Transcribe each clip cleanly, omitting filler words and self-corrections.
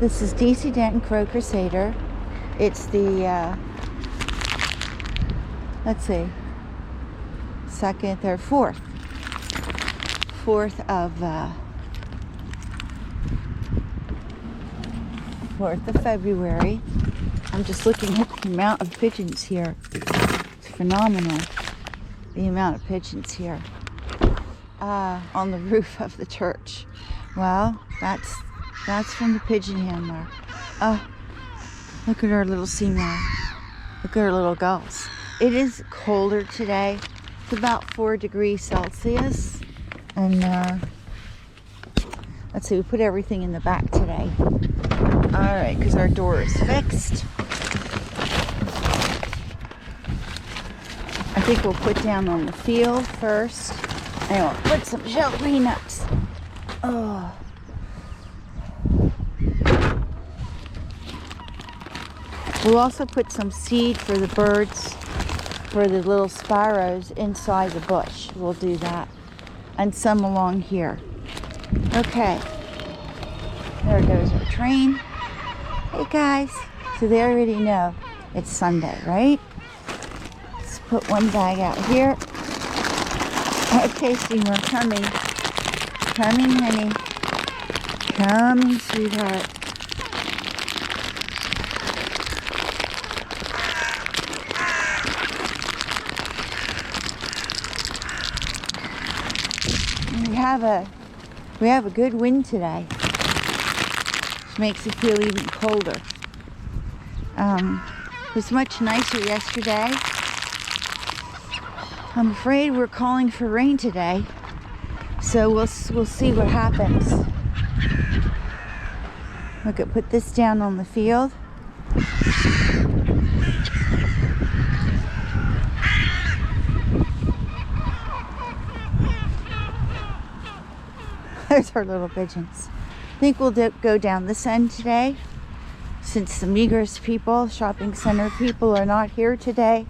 This is DC Danton Crow Crusader. It's the, let's see, fourth of February. I'm just looking at the amount of pigeons here. It's phenomenal, the amount of pigeons here on the roof of the church. Well, that's from the pigeon handler. Look at our little Seymour. Look at our little gulls. It is colder today. It's about 4 degrees Celsius. And let's see, we put everything in the back today. All right, because our door is fixed. I think we'll put down on the field first. And we'll put some shell peanuts. Oh. We'll also put some seed for the birds, for the little sparrows inside the bush. We'll do that. And some along here. Okay. There goes our train. Hey guys. So they already know it's Sunday, right? Let's put one bag out here. Okay, Seymour, coming. Coming, honey. Coming, sweetheart. We have a good wind today, which makes it feel even colder. It was much nicer yesterday. I'm afraid we're calling for rain today, so we'll see what happens. Look, I put this down on the field. There's our little pigeons. I think we'll go down this end today, since the Migros people, shopping center people, are not here today.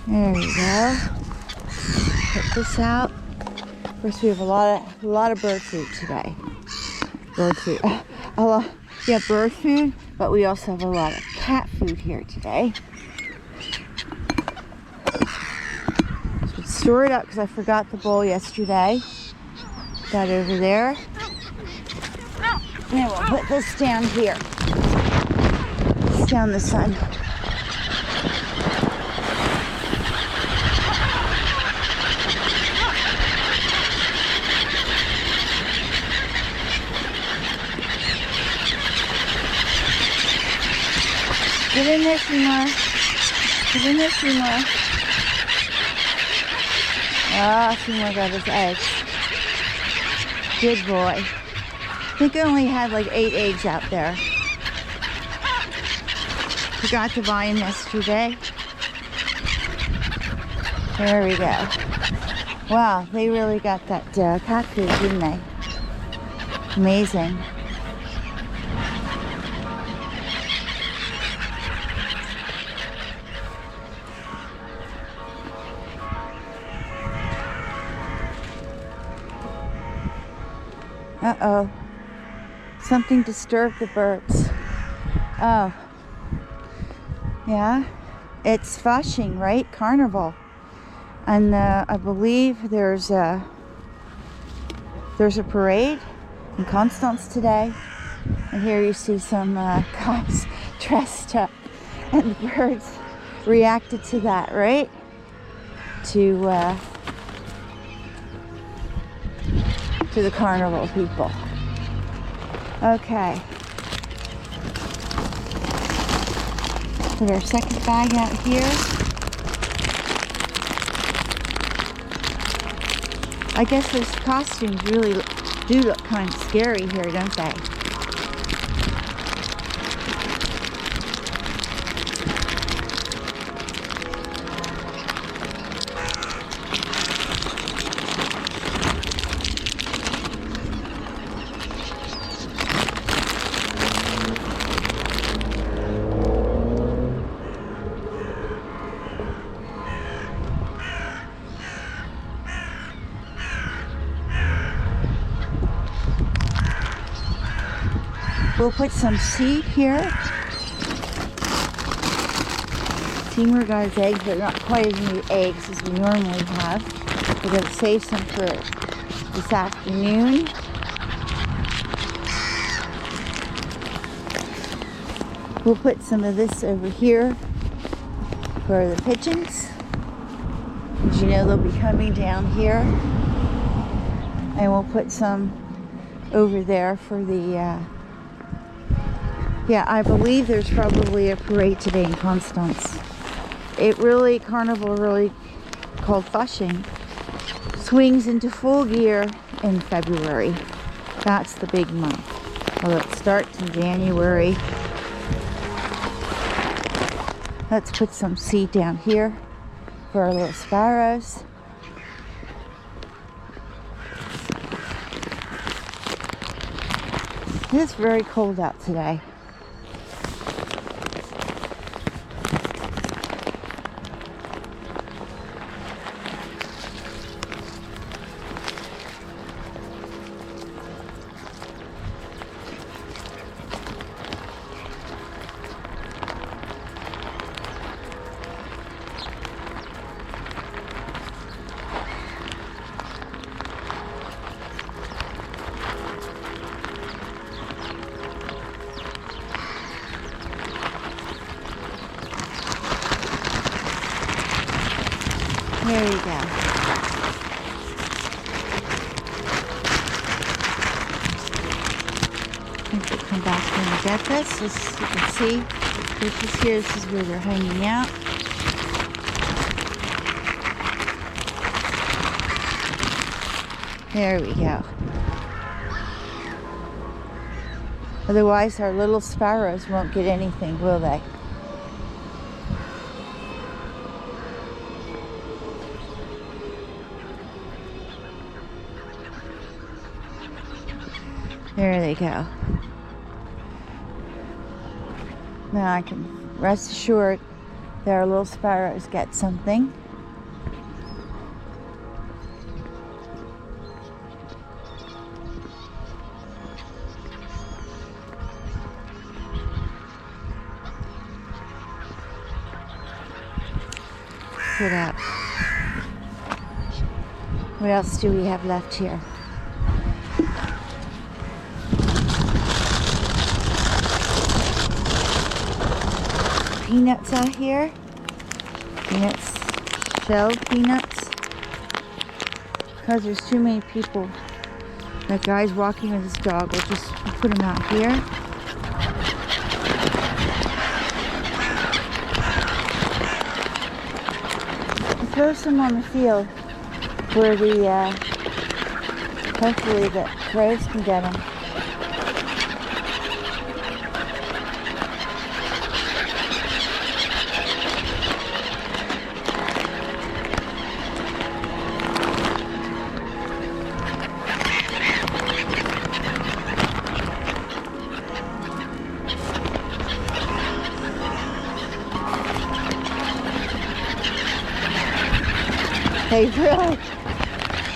There we go. Put this out. Of course, we have a lot of bird food today. Bird food. Bird food, but we also have a lot of cat food here today. So store it up because I forgot the bowl yesterday. Got over there. And we'll put this down here. It's down the sun. Get in there, Seymour. Get in there, Seymour. Ah, Seymour got his eggs. Good boy. I think I only had like 8 eggs out there. Forgot to buy them yesterday. There we go. Wow, they really got that cat food, didn't they? Amazing. Uh-oh. Something disturbed the birds. Oh. Yeah. It's Fasching, right? Carnival. And I believe there's a parade in Constance today. And here you see some guys dressed up. And the birds reacted to that, right? To the carnival people. Okay. Put our second bag out here. I guess those costumes really do look kind of scary here, don't they? We'll put some seed here. Seymour got his eggs, but not quite as many eggs as we normally have. We're going to save some for this afternoon. We'll put some of this over here for the pigeons. As you know, they'll be coming down here. And we'll put some over there for the, yeah, I believe there's probably a parade today in Constance. Carnival really called Flushing, swings into full gear in February. That's the big month. Although it starts in January. Let's put some seed down here for our little sparrows. It is very cold out today. There you go. I think we'll come back when we get this. As you can see, this is here. This is where they're hanging out. There we go. Otherwise, our little sparrows won't get anything, will they? There they go. Now I can rest assured that our little sparrows get something. Look at that. What else do we have left here? Peanuts out here. Peanuts, shelled peanuts. Because there's too many people. That guy's walking with his dog. We'll just put him out here. We'll throw some on the field where the hopefully the crows can get them.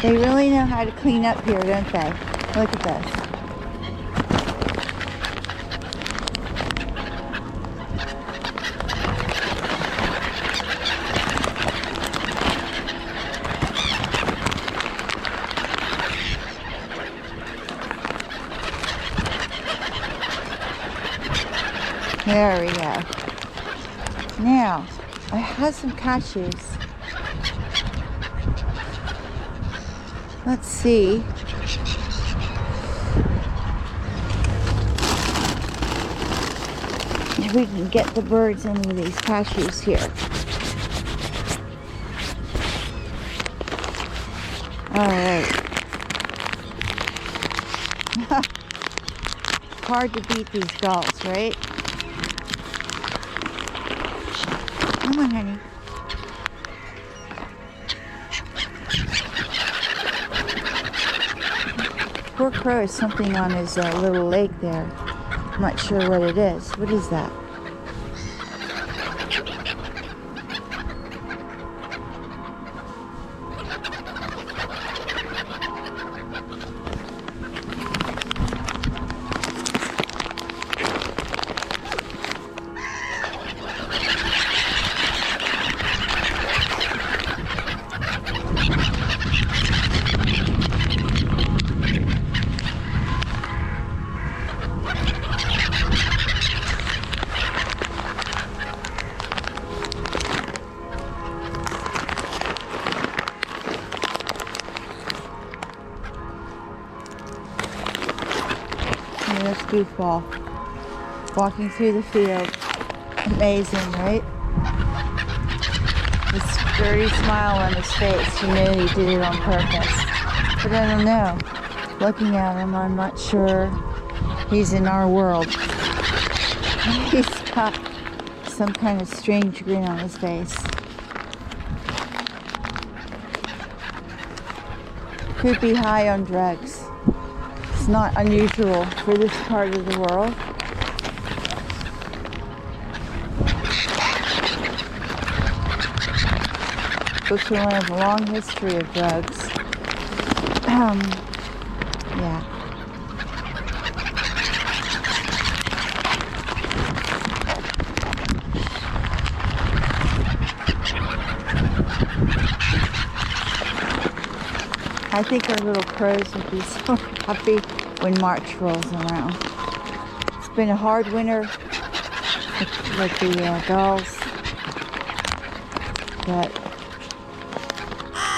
They really know how to clean up here, don't they? Look at this. There we go. Now, I have some cashews. Let's see. If we can get the birds into these cashews here. Alright. Hard to beat these gulls, right? Come on, honey. Poor crow has something on his little leg there. I'm not sure what it is. What is that? goofball. Walking through the field. Amazing, right? This dirty smile on his face. You know he did it on purpose. But I don't know. Looking at him, I'm not sure he's in our world. He's got some kind of strange grin on his face. Could be high on drugs. It's not unusual for this part of the world. Switzerland has a long history of drugs. Yeah. I think our little crows will be so happy when March rolls around. It's been a hard winter with the gulls, but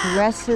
the rest of